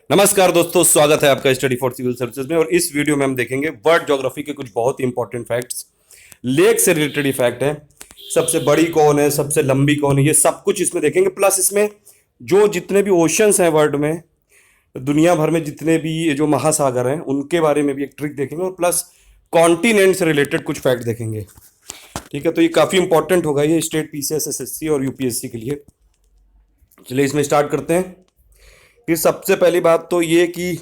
नमस्कार दोस्तों, स्वागत है आपका स्टडी फॉर सिविल सर्विसेज में। और इस वीडियो में हम देखेंगे वर्ल्ड ज्योग्राफी के कुछ बहुत ही इंपॉर्टेंट फैक्ट्स। लेक से रिलेटेड ही फैक्ट है। सबसे बड़ी कौन है, सबसे लंबी कौन है, ये सब कुछ इसमें देखेंगे। प्लस इसमें जो जितने भी ओशंस हैं वर्ल्ड में, दुनिया भर में जितने भी ये जो महासागर हैं, उनके बारे में भी एक ट्रिक देखेंगे। और प्लस कॉन्टिनेंट से रिलेटेड कुछ फैक्ट देखेंगे। ठीक है, तो ये काफ़ी इंपॉर्टेंट होगा ये स्टेट पीसीएस, एसएससी और यूपीएससी के लिए। चलिए इसमें स्टार्ट करते हैं। फिर सबसे पहली बात तो ये कि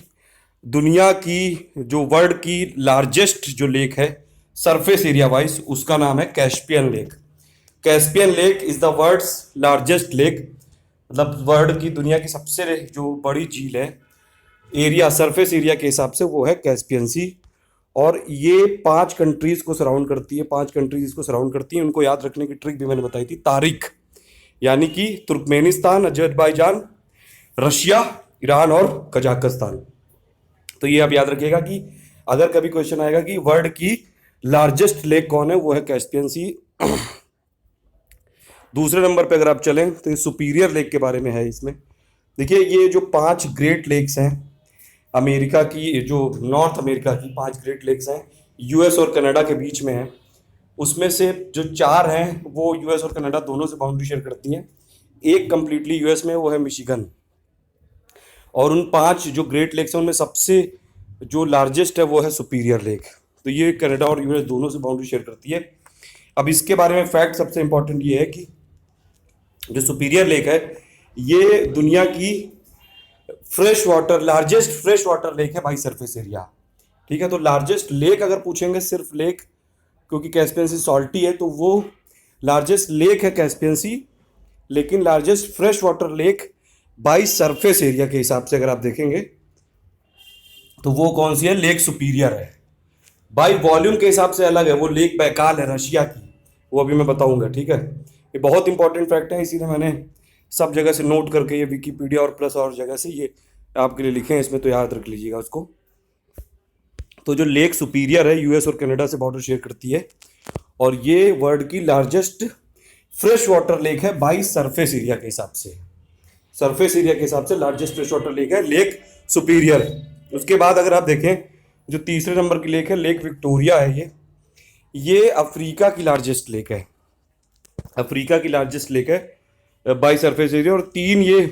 दुनिया की जो वर्ल्ड की लार्जेस्ट जो लेक है सरफेस एरिया वाइज, उसका नाम है Caspian Lake. Caspian Lake is the world's largest lake, मतलब वर्ल्ड की दुनिया की सबसे जो बड़ी झील है एरिया, सरफेस एरिया के हिसाब से, वो है कैस्पियन सी। और ये 5 कंट्रीज को सराउंड करती है। 5 कंट्रीज इसको सराउंड करती हैं। उनको याद रखने की ट्रिक भी मैंने बताई थी, तारीख, यानी कि तुर्कमेनिस्तान, अजरबैजान, रशिया, ईरान और कजाकिस्तान। तो ये आप याद रखिएगा कि अगर कभी क्वेश्चन आएगा कि वर्ल्ड की लार्जेस्ट लेक कौन है, वो है कैस्पियन सी। दूसरे नंबर पे अगर आप चलें तो ये सुपीरियर लेक के बारे में है। इसमें देखिए, ये जो 5 ग्रेट लेक्स हैं अमेरिका की, जो नॉर्थ अमेरिका की 5 ग्रेट लेक्स हैं, यूएस और कनाडा के बीच में है। उसमें से जो 4 हैं वो यूएस और कनाडा दोनों से बाउंड्री शेयर करती हैं। एक कंप्लीटली यूएस में, वो है मिशिगन। और उन 5 जो ग्रेट लेक्स हैं उनमें सबसे जो लार्जेस्ट है वो है सुपीरियर लेक। तो ये कनाडा और यूएस दोनों से बाउंड्री शेयर करती है। अब इसके बारे में फैक्ट सबसे इंपॉर्टेंट ये है कि जो सुपीरियर लेक है ये दुनिया की fresh water, largest fresh water lake है बाई सरफेस एरिया। ठीक है, तो लार्जेस्ट लेक अगर पूछेंगे, सिर्फ लेक, क्योंकि कैस्पियन सी सॉल्टी है तो वो लार्जेस्ट लेक है कैस्पियन सी। लेकिन largest fresh water lake by surface area के हिसाब से अगर आप देखेंगे तो वो कौन सी है, लेक सुपीरियर है। बाई वॉल्यूम के हिसाब से अलग है, वो लेक बैकाल है रशिया की, वो अभी मैं बताऊंगा। ठीक है, ये बहुत इंपॉर्टेंट फैक्ट है, इसीलिए मैंने सब जगह से नोट करके ये विकीपीडिया और प्लस और जगह से ये आपके लिए लिखे हैं इसमें, तो याद रख लीजिएगा उसको। तो जो लेक सुपीरियर है यूएस और कनाडा से बॉर्डर शेयर करती है, और ये वर्ल्ड की लार्जेस्ट फ्रेश वाटर लेक है बाई सरफेस एरिया के हिसाब से। सरफेस एरिया के हिसाब से लार्जेस्ट फ्रेश वाटर लेक है लेक सुपीरियर। उसके बाद अगर आप देखें, जो तीसरे नंबर की लेक है, लेक विक्टोरिया है। ये अफ्रीका की लार्जेस्ट लेक है। अफ्रीका की लार्जेस्ट लेक है बाई सरफेस एरिया। और 3 ये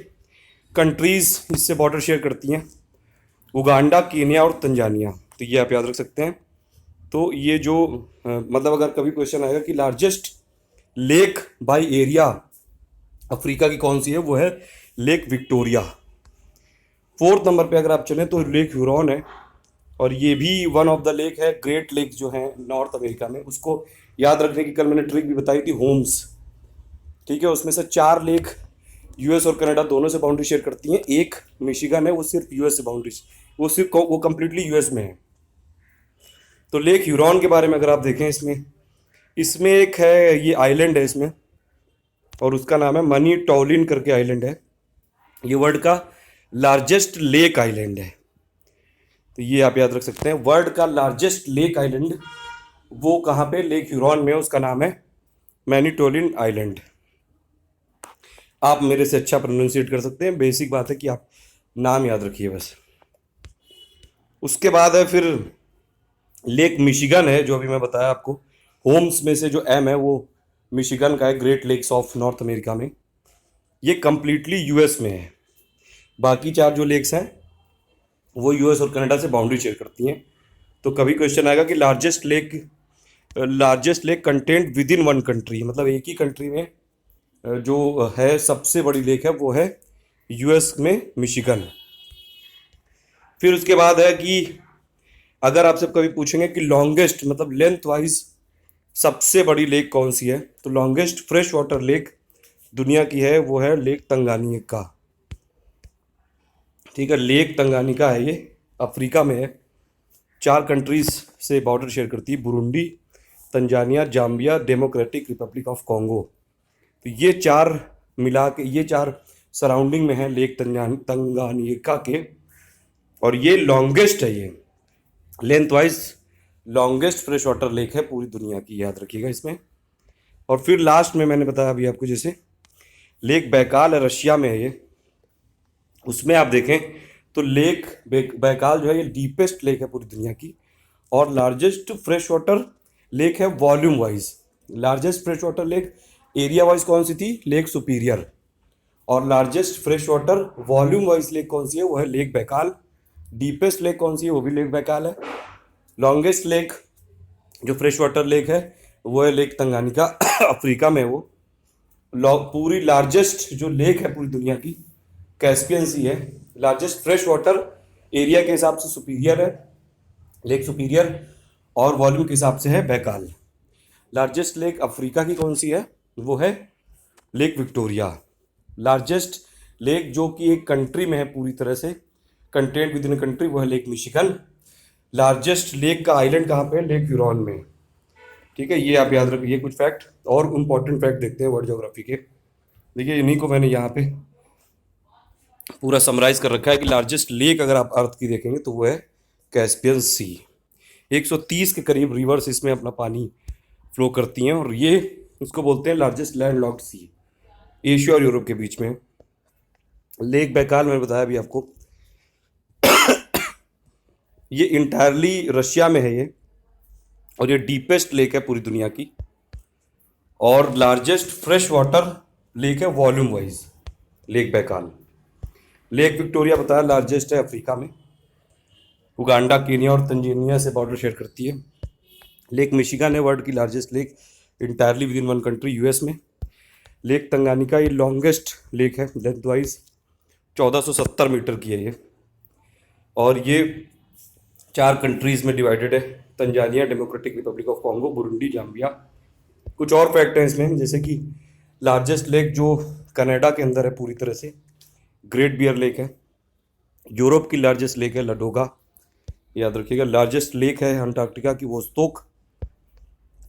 कंट्रीज इससे बॉर्डर शेयर करती हैं, उगांडा, केन्या और तंजानिया। तो ये आप याद रख सकते हैं। तो ये जो मतलब अगर कभी क्वेश्चन आएगा कि largest lake by area Africa की कौन सी है, वो है लेक विक्टोरिया। 4th नंबर पे अगर आप चलें तो लेक ह्यूरॉन है, और ये भी वन ऑफ द लेक है, ग्रेट लेक जो है नॉर्थ अमेरिका में। उसको याद रखने की कल मैंने ट्रिक भी बताई थी, होम्स। ठीक है, उसमें से 4 लेक यूएस और कनाडा दोनों से बाउंड्री शेयर करती हैं। एक मिशिगन है, वो सिर्फ यूएस से बाउंड्री, वो कंप्लीटली यूएस में है। तो लेक ह्यूरॉन के बारे में अगर आप देखें, इसमें इसमें एक है, ये आइलैंड है इसमें, और उसका नाम है मनी टॉलिन करके आइलैंड है। ये वर्ल्ड का लार्जेस्ट लेक आइलैंड है। तो ये आप याद रख सकते हैं, वर्ल्ड का लार्जेस्ट लेक आइलैंड वो कहाँ पे, लेक ह्यूरॉन में, उसका नाम है मैनीटोलिन आइलैंड। आप मेरे से अच्छा प्रोनाउंसिएट कर सकते हैं, बेसिक बात है कि आप नाम याद रखिए बस। उसके बाद है फिर लेक मिशिगन है, जो अभी मैं बताया आपको। होम्स में से जो एम है वो मिशिगन का है, Great Lakes of North America में। ये कंप्लीटली यूएस में है। बाकी 4 जो लेक्स हैं वो यूएस और कनाडा से बाउंड्री शेयर करती हैं। तो कभी क्वेश्चन आएगा कि largest lake content with in one country, मतलब एक ही कंट्री में जो है सबसे बड़ी लेक है वो है यूएस में मिशिगन। फिर उसके बाद है कि अगर आपसे कभी पूछेंगे कि लॉन्गेस्ट, मतलब लेंथ वाइज सबसे बड़ी लेक कौन सी है, तो लॉन्गेस्ट फ्रेश वाटर लेक दुनिया की है वो है लेक तंगानिका। ठीक है, लेक तंगानिका है, ये अफ्रीका में है। 4 कंट्रीज से बॉर्डर शेयर करती है, Burundi, Tanzania, Zambia, democratic Republic of Congo. तो ये 4 मिला के, ये 4 सराउंडिंग में है लेक तंगानिका के। और ये लॉन्गेस्ट है, ये length wise longest fresh water lake है पूरी दुनिया की, याद रखिएगा इसमें। और फिर लास्ट में मैंने बताया अभी आपको, जैसे लेक बैकाल है, रशिया में है ये। उसमें आप देखें तो लेक बैकाल जो है ये डीपेस्ट लेक है पूरी दुनिया की, और लार्जेस्ट फ्रेश वाटर लेक है volume wise. Largest fresh water lake area wise कौन सी थी? Lake Superior. और largest fresh water volume wise lake कौन सी है? वो है लेक बैकाल। डीपेस्ट लेक कौन सी है? वो भी लेक बैकाल है। लॉन्गेस्ट लेक जो फ्रेश वाटर लेक है वो है लेक तंगानिका अफ्रीका में। वो पूरी लार्जेस्ट जो लेक है पूरी दुनिया की कैस्पियन सी है। लार्जेस्ट फ्रेश वाटर एरिया के हिसाब से सुपीरियर है, लेक सुपीरियर, और वॉल्यूम के हिसाब से है बैकाल। लार्जेस्ट लेक अफ्रीका की कौन सी है? वो है लेक विक्टोरिया। लार्जेस्ट लेक जो कि एक कंट्री में है पूरी तरह से कंटेंट विद इन कंट्री, वो है लेक मिशिगन। लार्जेस्ट लेक का आइलैंड कहाँ पे है? लेक ह्यूरॉन में। ठीक है, ये आप याद रखिए कुछ फैक्ट। और इंपॉर्टेंट फैक्ट देखते हैं वर्ल्ड ज्योग्राफी के। देखिए इन्हीं को मैंने यहाँ पे पूरा समराइज कर रखा है कि लार्जेस्ट लेक अगर आप अर्थ की देखेंगे तो वो है कैस्पियन सी। 130 के करीब रिवर्स इसमें अपना पानी फ्लो करती हैं, और ये इसको बोलते हैं लार्जेस्ट लैंड लॉक्ड सी, एशिया और यूरोप के बीच में। लेक बैकाल मैंने बताया अभी आपको, ये इंटायरली रशिया में है ये, और ये डीपेस्ट लेक है पूरी दुनिया की, और लार्जेस्ट फ्रेश वाटर लेक है volume wise lake Baikal. Lake Victoria बताया लार्जेस्ट है अफ्रीका में, उगांडा, केनिया और तंजानिया से बॉर्डर शेयर करती है। लेक मिशिगन है वर्ल्ड की largest lake entirely with in one country, US में। लेक तंगानिका ये लॉन्गेस्ट लेक है लेंथ वाइज, 1470 मीटर की है ये, और ये 4 कंट्रीज़ में डिवाइडेड है, Tanzania, democratic Republic of Congo, Burundi, Zambia. कुछ और फैक्ट हैं इसमें, जैसे कि लार्जेस्ट लेक जो कनाडा के अंदर है पूरी तरह से, ग्रेट बियर लेक है। यूरोप की लार्जेस्ट लेक है लडोगा, याद रखिएगा। लार्जेस्ट लेक है अंटार्कटिका की वोस्तोक।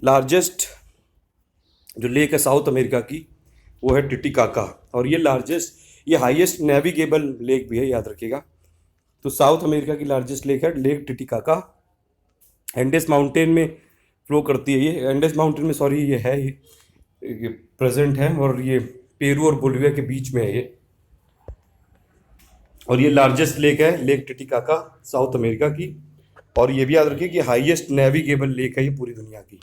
लार्जेस्ट जो लेक है साउथ अमेरिका की वो है टिटिकाका, और ये ये हाईएस्ट नेविगेबल लेक भी है, याद रखिएगा। तो साउथ अमेरिका की लार्जेस्ट लेक है लेक टिटिकाका। एंडेस माउंटेन में फ्लो करती है ये, एंडेस माउंटेन में, सॉरी, ये प्रेजेंट है, और ये पेरू और बोलिविया के बीच में है ये, और ये लार्जेस्ट लेक है लेक टिटिकाका साउथ अमेरिका की। और ये भी याद रखिए कि हाईएस्ट नेविगेबल लेक है ये पूरी दुनिया की,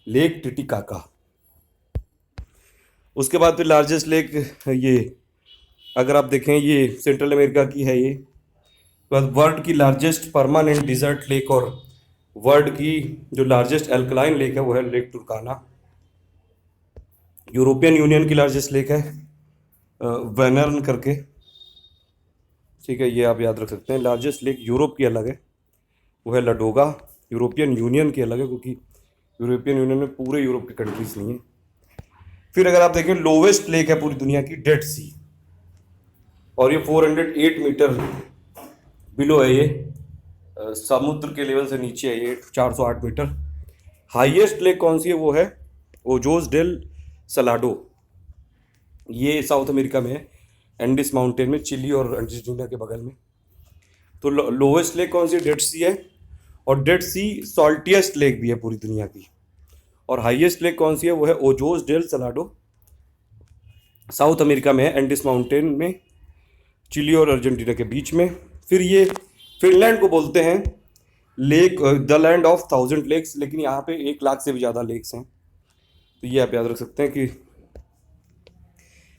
लेक टिटिकाका। उसके बाद फिर लार्जेस्ट लेक ये अगर आप देखें ये सेंट्रल अमेरिका की है ये। वर्ल्ड की लार्जेस्ट परमानेंट डिजर्ट लेक और वर्ल्ड की जो लार्जेस्ट एल्कलाइन लेक है वो है लेक टुर्काना। यूरोपियन यूनियन की लार्जेस्ट लेक है वेनर्न करके, ठीक है, ये आप याद रख सकते हैं। लार्जेस्ट लेक यूरोप की अलग है, वो है लडोगा। यूरोपियन यूनियन की अलग है, क्योंकि यूरोपियन यूनियन में पूरे यूरोप की कंट्रीज नहीं है। फिर अगर आप देखें लोवेस्ट लेक है पूरी दुनिया की डेड सी, और ये 408 मीटर बिलो है ये, समुद्र के लेवल से नीचे है ये, 408 मीटर। हाईएस्ट लेक कौन सी है? वो है ओजोस डेल सलाडो, ये साउथ अमेरिका में है, एंडिस माउंटेन में, चिली और अर्जेंटीना के बगल में। तो लोवेस्ट लेक कौन सी? डेड सी है, और डेड सी सॉल्टिएस्ट लेक भी है पूरी दुनिया की। और हाईएस्ट लेक कौन सी है? वो है Ojos del Salado, South America में है, एंडिस माउंटेन में, चिली और अर्जेंटीना के बीच में। फिर ये फिनलैंड को बोलते हैं lake the land of 1000 lakes, लेकिन यहाँ पे 1 लाख से भी ज़्यादा लेक्स हैं। तो ये आप याद रख सकते हैं कि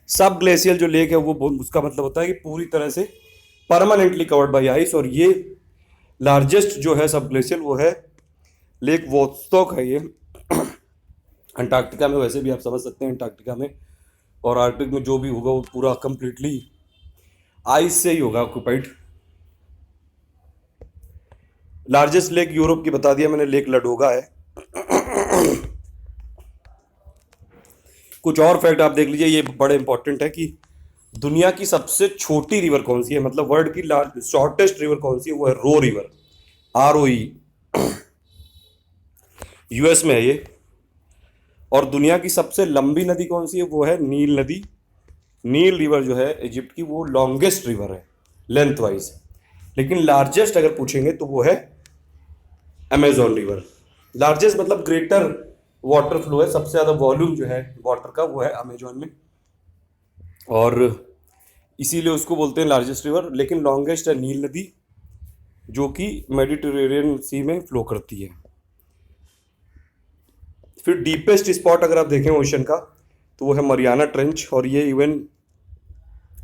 सब ग्लेशियल जो लेक है वो उसका मतलब होता है कि पूरी तरह से परमानेंटली कवर्ड बाय आइस। और ये लार्जेस्ट जो है सब ग्लेशियल वो है लेक वोस्तोक है ये अंटार्कटिका में। वैसे भी आप समझ सकते हैं अंटार्कटिका में और आर्कटिक में जो भी होगा वो पूरा कंप्लीटली आइस से ही होगा ऑक्यूपाइड। लार्जेस्ट लेक यूरोप की बता दिया मैंने, लेक लडोगा है। कुछ और फैक्ट आप देख लीजिए, ये बड़े इंपॉर्टेंट है कि दुनिया की सबसे छोटी रिवर कौन सी है, मतलब वर्ल्ड की शॉर्टेस्ट रिवर कौन सी है, वो है रो रिवर, ROE, यूएस में है ये। और दुनिया की सबसे लंबी नदी कौन सी है, वो है नील नदी। नील रिवर जो है इजिप्ट की, वो लॉन्गेस्ट रिवर है लेंथ वाइज। लेकिन लार्जेस्ट अगर पूछेंगे तो वो है अमेजोन रिवर। लार्जेस्ट मतलब ग्रेटर वाटर फ्लो है, सबसे ज़्यादा वॉल्यूम जो है वाटर का वो है अमेजोन में। और इसीलिए उसको बोलते हैं लार्जेस्ट रिवर। लेकिन लॉन्गेस्ट है नील नदी, जो कि मेडिटेरेनियन सी में फ्लो करती है। फिर डीपेस्ट स्पॉट अगर आप देखें ओशन का, तो वो है मरियाना ट्रेंच, और ये इवन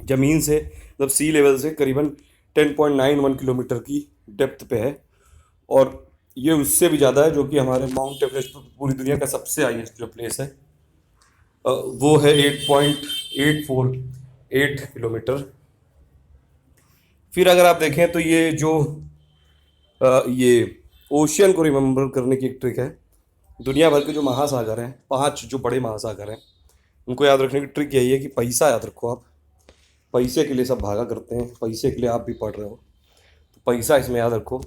ज़मीन से मतलब सी लेवल से करीबन 10.91 किलोमीटर की डेप्थ पे है। और ये उससे भी ज़्यादा है, जो कि हमारे माउंट एवरेस्ट पूरी दुनिया का सबसे हाईएस्ट जो प्लेस है वो है 8.848 किलोमीटर। फिर अगर आप देखें तो ये जो ये ओशियन को रिमेम्बर करने की एक ट्रिक है। दुनिया भर के जो महासागर हैं, 5 जो बड़े महासागर हैं, उनको याद रखने की ट्रिक यही है कि पैसा याद रखो आप। पैसे के लिए सब भागा करते हैं, पैसे के लिए आप भी पढ़ रहे हो, तो पैसा इसमें याद रखो।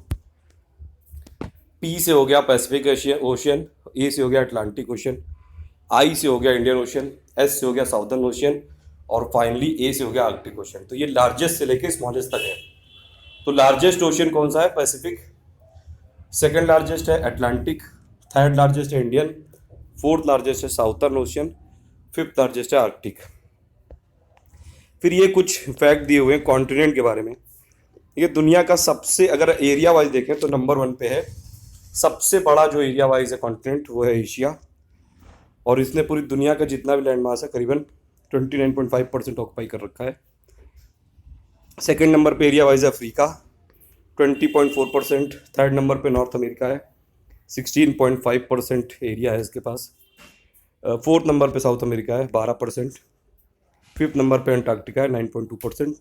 पी से हो गया पैसिफिक ओशियन, ए से हो गया अटलांटिक ओशियन, आई से हो गया इंडियन ओशियन, एस से हो गया साउदर्न ओशियन, और फाइनली ए से हो गया आर्कटिक ओशियन। तो ये लार्जेस्ट से लेके स्मॉलेस्ट तक है। तो लार्जेस्ट ओशियन कौन सा है? पैसिफिक। सेकंड लार्जेस्ट है अटलांटिक, थर्ड लार्जेस्ट है इंडियन, फोर्थ लार्जेस्ट है साउथर्न ओशियन, फिफ्थ लार्जेस्ट है आर्कटिक। फिर ये कुछ फैक्ट दिए हुए हैं कॉन्टिनेंट के बारे में। ये दुनिया का सबसे, अगर एरिया वाइज देखें तो नंबर 1 पे है। सबसे बड़ा जो एरिया वाइज है कॉन्टिनेंट, वो है एशिया, और इसने पूरी दुनिया का जितना भी लैंड मास है करीबन 29.5% ऑक्यूपाई कर रखा है। सेकंड नंबर पे एरिया वाइज है अफ्रीका, 20.4%। थर्ड नंबर पे नॉर्थ अमेरिका है, 16.5% एरिया है इसके पास। फोर्थ नंबर पे साउथ अमेरिका है, 12%। फिफ्थ नंबर पे अंटार्कटिका है, 9.2%।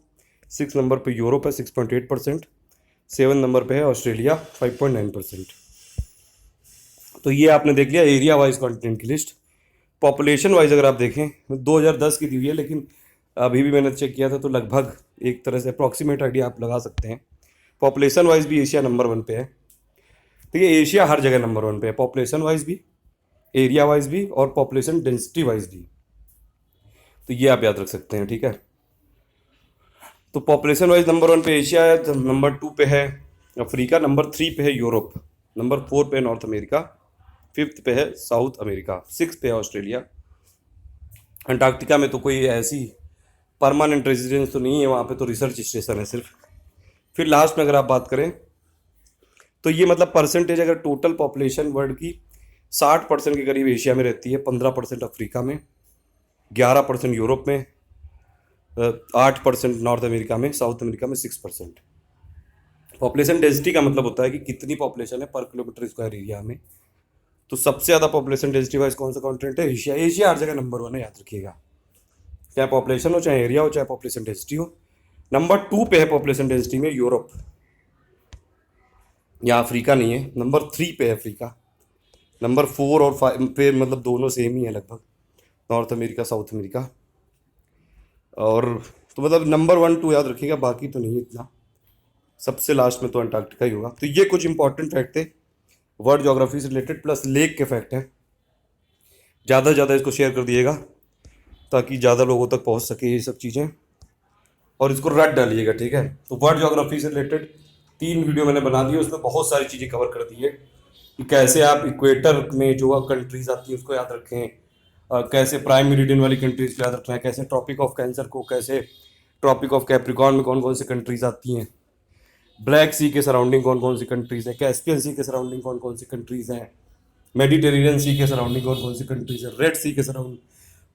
सिक्स नंबर पे यूरोप है, 6.8%। सेवन नंबर पे है ऑस्ट्रेलिया, 5.9%। तो ये आपने देख लिया एरिया वाइज कॉन्टिनेंट की लिस्ट। पॉपुलेशन वाइज अगर आप देखें, 2010 की दी हुई है, लेकिन अभी भी मैंने चेक किया था तो लगभग एक तरह से अप्रॉक्सीमेट आइडिया आप लगा सकते हैं। पॉपुलेशन वाइज भी एशिया नंबर 1 पे है। देखिए एशिया हर जगह नंबर 1 पे है, पॉपुलेशन वाइज भी, एरिया वाइज भी, और पॉपुलेशन डेंसिटी वाइज भी। तो ये आप याद रख सकते हैं, ठीक है। तो पॉपुलेशन वाइज नंबर 1 पे एशिया है, नंबर 2 पे है अफ्रीका, नंबर 3 पे है यूरोप, नंबर 4 पे है नॉर्थ अमेरिका, फिफ्थ पे है साउथ अमेरिका, सिक्स पे है ऑस्ट्रेलिया। अंटार्कटिका में तो कोई ऐसी परमानेंट रेजिडेंस तो नहीं है, वहाँ पे तो रिसर्च स्टेशन है सिर्फ। फिर लास्ट में अगर आप बात करें तो ये मतलब परसेंटेज, अगर टोटल पॉपुलेशन वर्ल्ड की 60% के करीब एशिया में रहती है, 15% अफ्रीका में, 11% यूरोप में, 8% नॉर्थ अमेरिका में, साउथ अमेरिका में 6%। पॉपुलेशन डेंसिटी का मतलब होता है कि कितनी पॉपुलेशन है पर किलोमीटर स्क्वायर एरिया में। तो सबसे ज़्यादा पॉपुलेशन डेंसिटी वाइज कौन सा कॉन्टिनेंट है? एशिया। एशिया हर जगह नंबर 1 है, याद रखिएगा, चाहे पॉपुलेशन हो, चाहे एरिया हो, चाहे पॉपुलेशन डेंसिटी हो। नंबर 2 पे है पॉपुलेशन डेंसिटी में यूरोप, या अफ्रीका नहीं है। नंबर 3 पे है अफ्रीका। नंबर 4 और 5 पे मतलब दोनों सेम ही है लगभग, नॉर्थ अमेरिका साउथ अमेरिका। और तो मतलब नंबर 1 2 याद रखिएगा, बाकी तो नहीं इतना। सबसे लास्ट में तो अंटार्कटिका ही होगा। तो ये कुछ इंपॉर्टेंट फैक्ट थे वर्ल्ड ज्योग्राफी से रिलेटेड, प्लस लेक के फैक्ट हैं। ज़्यादा से ज़्यादा इसको शेयर कर दिएगा ताकि ज़्यादा लोगों तक पहुंच सके ये सब चीज़ें, और इसको रट डालिएगा, ठीक है। तो वर्ल्ड ज्योग्राफी से रिलेटेड 3 वीडियो मैंने बना दी है, उसमें बहुत सारी चीज़ें कवर कर दी है कि कैसे आप इक्वेटर में जो कंट्रीज आती हैं उसको याद रखें, कैसे प्राइम मेरिडियन वाली कंट्रीज को याद रखना है, कैसे ट्रॉपिक ऑफ कैंसर को, कैसे ट्रॉपिक ऑफ कैप्रिकॉर्न में कौन कौन सी कंट्रीज आती हैं, ब्लैक सी के सराउंडिंग कौन कौन सी कंट्रीज़ हैं, कैस्पियन सी के सराउंडिंग कौन कौन सी कंट्रीज़ हैं, मेडिटेरेनियन सी के सराउंडिंग कौन कौन सी कंट्रीज़ हैं, रेड सी के सराउंड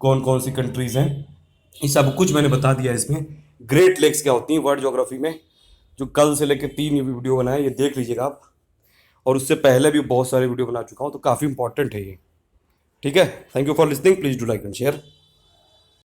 कौन कौन सी कंट्रीज़ हैं। ये सब कुछ मैंने बता दिया इसमें। ग्रेट लेक्स क्या होती हैं वर्ल्ड ज्योग्राफी में, जो कल से लेकर 3 वीडियो बनाए, ये देख लीजिएगा आप। और उससे पहले भी बहुत सारे वीडियो बना चुका हूँ, तो काफ़ी इंपॉर्टेंट है ये, ठीक है। Thank you for listening, please do like and share.